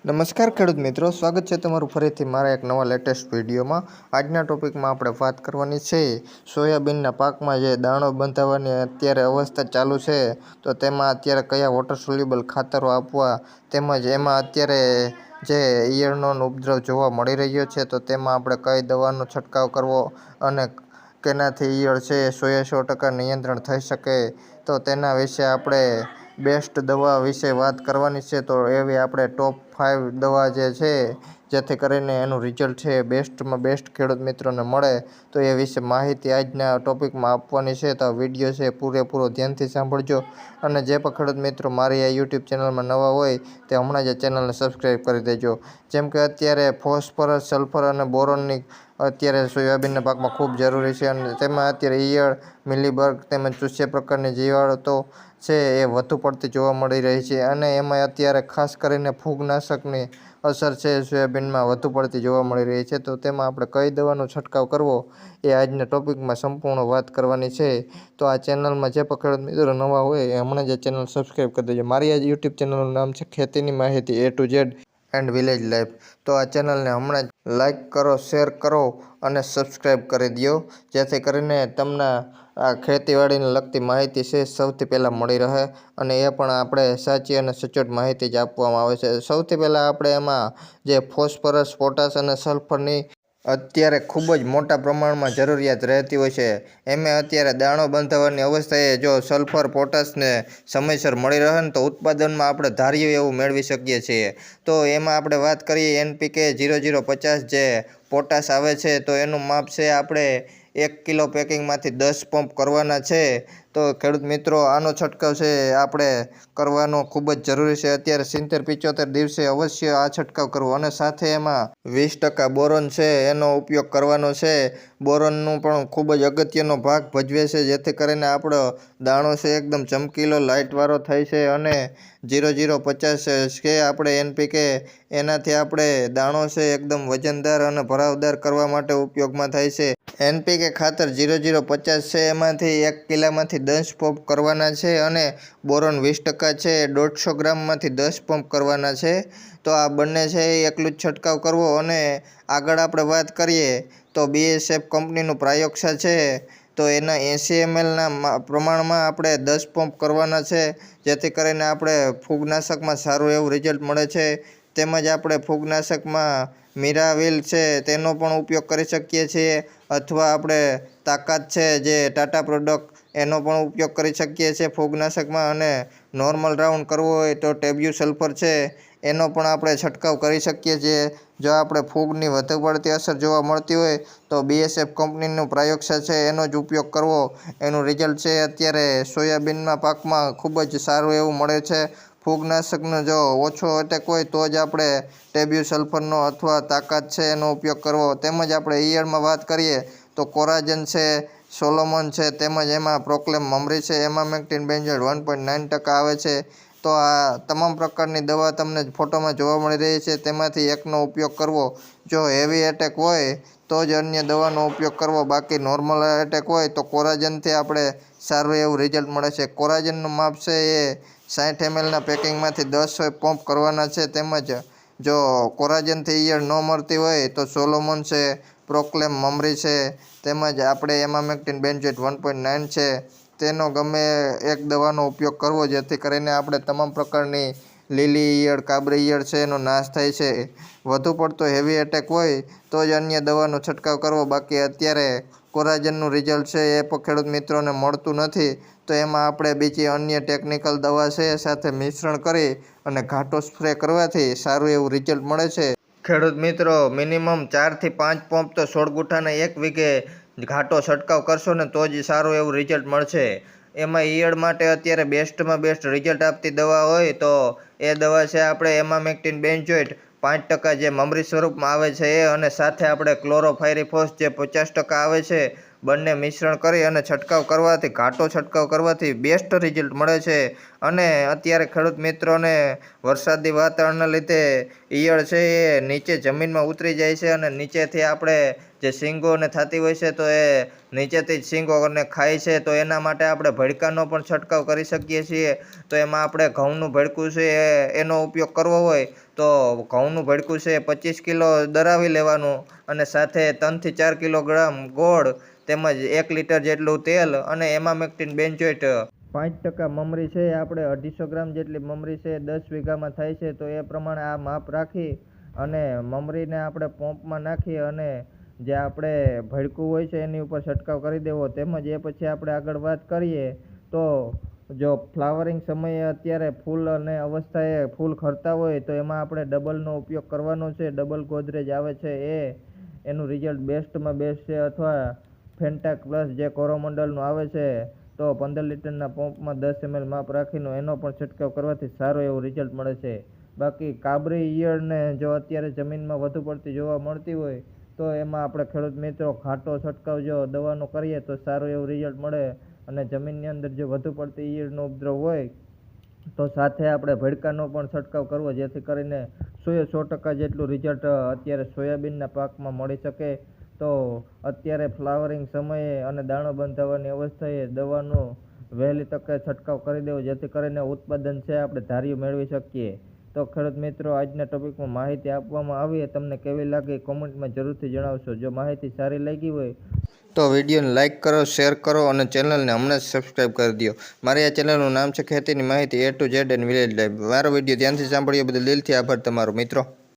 નમસ્કાર ખેડૂત મિત્રો, સ્વાગત છે તમારું ફરીથી મારા એક નવા લેટેસ્ટ વિડીયોમાં। આજના ટોપિકમાં આપણે વાત કરવાની છે સોયાબીનના પાકમાં જે દાણો બંધાવવાની અત્યારે અવસ્થા ચાલુ છે, તો તેમાં અત્યારે કયા વોટર સોલ્યુબલ ખાતરો આપવા, તેમજ એમાં અત્યારે જે ઈયળનો ઉપદ્રવ જોવા મળી રહ્યો છે, તો તેમાં આપણે કઈ દવાનો છંટકાવ કરવો અને કેનાથી ઈયળ છે 100% નિયંત્રણ થઈ શકે, તો તેના વિશે આપણે બેસ્ટ દવા વિશે વાત કરવાની છે। તો એવી આપણે ટોપ 5 દવા જે છે, જેથી કરીને એનું રિઝલ્ટ છે બેસ્ટમાં બેસ્ટ ખેડૂત મિત્રોને મળે, તો એ વિશે માહિતી આજના ટોપિકમાં આપવાની છે। તો વિડીયો છે પૂરેપૂરો ધ્યાનથી સાંભળજો, અને જે પણ ખેડૂત મિત્રો મારી આ યુટ્યુબ ચેનલમાં નવા હોય તે હમણાં જ ચેનલને સબસ્ક્રાઈબ કરી દેજો। જેમ કે અત્યારે ફોસ્ફરસ, સલ્ફર અને બોરોનની અત્યારે સોયાબીનના પાકમાં ખૂબ જરૂરી છે, અને તેમાં અત્યારે ઈયળ, મિલીબગ તેમજ ચૂસ્યા પ્રકારની જીવાતો છે એ વધુ પડતી જોવા મળી રહી છે, અને એમાં અત્યારે ખાસ કરીને ફૂગનાશકની અસર છે સોયાબીનમાં વધુ પડતી જોવા મળી રહી છે। તો તેમાં આપણે કઈ દવાનો છંટકાવ કરવો એ આજના ટોપિકમાં સંપૂર્ણ વાત કરવાની છે। તો આ ચેનલમાં જે પણ ખેડૂત મિત્રો નવા હોય એ હમણાં જ ચેનલ સબસ્ક્રાઈબ કરી દેજો। મારી આ યુટ્યુબ ચેનલનું નામ છે ખેતીની માહિતી A to Z and village life. તો આ ચેનલને હમણાં જ લાઈક કરો, શેર કરો અને સબસ્ક્રાઈબ કરી દો, જેથી કરીને તમને આ ખેતીવાડીને લગતી માહિતી છે સૌથી પહેલાં મળી રહે, અને એ પણ આપણે સાચી અને સચોટ માહિતી જ આપવામાં આવે છે। સૌથી પહેલાં આપણે એમાં જે ફોસ્ફરસ, પોટાશ અને સલ્ફરની અત્યારે ખૂબ જ મોટા પ્રમાણમાં જરૂરિયાત રહેતી હોય છે। એમાં અત્યારે દાણો બંધાવવાની અવસ્થાએ જો સલ્ફર, પોટાશને સમયસર મળી રહે ને તો ઉત્પાદનમાં આપણે ધાર્યું એવું મેળવી શકીએ છીએ। તો એમાં આપણે વાત કરીએ NPK 0050 જે પોટાશ આવે છે, તો એનું માપ છે આપણે 1 કિલો પેકિંગમાંથી 10 પંપ કરવાના છે। તો ખેડૂત મિત્રો આનો છંટકાવ છે આપણે કરવાનો ખૂબ જ જરૂરી છે। અત્યારે 70-75 દિવસે અવશ્ય આ છંટકાવ કરવો, અને સાથે એમાં 20% બોરોન છે એનો ઉપયોગ કરવાનો છે। બોરોનનું પણ ખૂબ જ અગત્યનો ભાગ ભજવે છે, જેથી કરીને આપણો દાણો છે એકદમ ચમકીલો લાઇટવાળો થાય છે, અને 0050 કે આપણે NPK એનાથી આપણે દાણો છે એકદમ વજનદાર અને ભરાવદાર કરવા માટે ઉપયોગમાં થાય છે। NPK ખાતર 0050 છે એમાંથી 1 કિલામાંથી 10 પંપ કરવાના છે, અને બોરોન 20% છે 150 ગ્રામમાંથી 10 પંપ કરવાના છે। તો આ બંને છે એ એકલું જ છંટકાવ કરવો, અને આગળ આપણે વાત કરીએ તો BASF કંપનીનું પ્રાયોક્ષા છે, તો એના 80 mlના પ્રમાણમાં આપણે 10 પંપ કરવાના છે, જેથી કરીને આપણે ફૂગનાશકમાં સારું એવું રિઝલ્ટ મળે છે। તેમજ આપણે ફૂગનાશકમાં મિરાવિલ છે તેનો પણ ઉપયોગ કરી શકીએ છીએ, અથવા આપણે તાકાત છે જે ટાટા પ્રોડક્ટ એનો પણ ઉપયોગ કરી શકીએ છીએ ફૂગનાશકમાં, અને નોર્મલ રાઉન્ડ કરવો હોય તો ટેબ્યુ સલ્ફર છે એનો પણ આપણે છંટકાવ કરી શકીએ છીએ। જો આપણે ફૂગની વધુ પડતી અસર જોવા મળતી હોય તો BASF કંપનીનું પ્રાયોક્ષા છે એનો જ ઉપયોગ કરવો, એનું રિઝલ્ટ છે અત્યારે સોયાબીનના પાકમાં ખૂબ જ સારું એવું મળે છે। ફૂગનાશકનો જો ઓછો અટેક હોય તો જ આપણે ટેબ્યુ સલ્ફરનો અથવા તાકાત છે એનો ઉપયોગ કરવો। તેમજ આપણે ઈયળમાં વાત કરીએ તો કોરાજન છે, સોલોમન છે, તેમજ એમાં પ્રોક્લેમ મમરી છે, એમામેક્ટિન બેન્ઝોએટ 1.9% આવે છે। તો આ તમામ પ્રકારની દવા તમને ફોટોમાં જોવા મળી રહી છે, તેમાંથી એકનો ઉપયોગ કરવો। જો હેવી એટેક હોય તો જ અન્ય દવાનો ઉપયોગ કરવો, બાકી નોર્મલ એટેક હોય તો કોરાજનથી આપણે સારું એવું રિઝલ્ટ મળે છે। કોરાજનનું માપ છે એ 60 mlના પેકિંગમાંથી 10 પંપ કરવાના છે। તેમજ જો કોરાજનથી ઈયળ ન મળતી હોય તો સોલોમન છે, પ્રોક્લેમ મમરી છે, તેમજ આપણે એમામેક્ટિન બેન્ઝોએટ 1.9 છે તેનો ગમે એક દવાનો ઉપયોગ કરવો, જેથી કરીને આપણે તમામ પ્રકારની લીલી ઈયળ, કાબરી ઈયળ છે એનો નાશ થાય છે। વધુ પડતો હેવી એટેક હોય તો જ અન્ય દવાનો છંટકાવ કરવો, બાકી અત્યારે કોરાજનનું રિઝલ્ટ છે એ પણ ખેડૂત મિત્રોને મળતું નથી, તો એમાં આપણે બીજી અન્ય ટેકનિકલ દવા છે સાથે મિશ્રણ કરી અને ઘાટો સ્પ્રે કરવાથી સારું એવું રિઝલ્ટ મળે છે। ખેડૂત મિત્રો મિનિમમ 4 થી 5 પંપ તો 16 ગુંઠાના 1 વીઘે ઘાટો છંટકાવ કરશો ને તો જ સારું એવું રિઝલ્ટ મળશે। એમાં ઈયળ માટે અત્યારે બેસ્ટમાં બેસ્ટ રિઝલ્ટ આપતી દવા હોય તો એ દવા છે આપણે એમામેક્ટિન બેન્ઝોએટ 5% જે મમરી સ્વરૂપમાં આવે છે એ, અને સાથે આપણે ક્લોરોફાયરીફોસ જે 50% આવે છે બંને મિશ્રણ કરી અને છંટકાવ કરવાથી ઘાટો છંટકાવ કરવાથી બેસ્ટ રિઝલ્ટ મળે છે. અને અત્યારે ખેડૂત મિત્રોને વરસાદી વાતાવરણના લીધે ઈયળ છે એ નીચે જમીનમાં ઉતરી જાય છે અને નીચેથી આપણે જે શીંગોને થતી હોય છે તો એ નીચેથી જ શીંગોને ખાય છે. તો એના માટે આપણે ભડકાનો પણ છંટકાવ કરી શકીએ છીએ. તો એમાં આપણે ઘઉંનું ભડકું છે એનો ઉપયોગ કરવો હોય તો ઘઉંનું ભડકું છે 25 કિલો દરાવી લેવાનું અને સાથે 3 થી 4 કિલોગ્રામ ગોળ તેમજ 1 લીટર જેટલું તેલ અને એમામેક્ટિન બેન્ઝોએટ 5% મમરી છે આપણે 250 ગ્રામ જેટલી મમરી છે 10 વીઘામાં થાય છે. તો એ પ્રમાણે આ માપ રાખી અને મમરીને આપણે પંપમાં નાખી અને જે આપણે ભડકું હોય છે એની ઉપર છંટકાવ કરી દેવો. તેમજ એ પછી આપણે આગળ વાત કરીએ તો જો ફ્લાવરિંગ સમયે અત્યારે ફૂલ અને અવસ્થાએ ફૂલ ખરતા હોય તો એમાં આપણે ડબલનો ઉપયોગ કરવાનો છે. ડબલ ગોદરેજ આવે છે એનું રિઝલ્ટ બેસ્ટમાં બેસ્ટ છે. અથવા ફેન્ટાક પ્લસ જે કોરોમંડલનું આવે છે તો 15 લીટરના પંપમાં 10 ml માપ રાખીને એનો પણ છંટકાવ કરવાથી સારું એવું રિઝલ્ટ મળે છે. બાકી કાબરી ઈયળને જો અત્યારે જમીનમાં વધુ પડતી જોવા મળતી હોય તો એમાં આપણે ખેડૂત મિત્રો ઘાટો છંટકાવ જો દવાનો કરીએ તો સારું એવું રિઝલ્ટ મળે. અને જમીનની અંદર જો વધુ પડતી ઈયળનો ઉપદ્રવ હોય તો સાથે આપણે ભડકાનો પણ છંટકાવ કરવો જેથી કરીને 100% જેટલું રિઝલ્ટ અત્યારે સોયાબીનના પાકમાં મળી શકે. તો અત્યારે ફ્લાવરિંગ સમયે અને દાણો બંધાવવાની અવસ્થાએ દવાનો વહેલી તકે છંટકાવ કરી દેવો જેથી કરીને ઉત્પાદન છે આપણે ધાર્યું મેળવી શકીએ. તો ખેડૂત મિત્રો આજના ટોપિકમાં માહિતી આપવામાં આવી તમને કેવી લાગી કોમેન્ટમાં જરૂરથી જણાવશો. જો માહિતી સારી લાગી હોય તો વિડીયોને લાઇક કરો, શેર કરો અને ચેનલને હમણાં જ સબસ્ક્રાઈબ કરી દો. મારી આ ચેનલનું નામ છે ખેતીની માહિતી A to Z and village life. મારો વિડીયો ધ્યાનથી સાંભળ્યો બદલ દિલથી આભાર તમારો મિત્રો.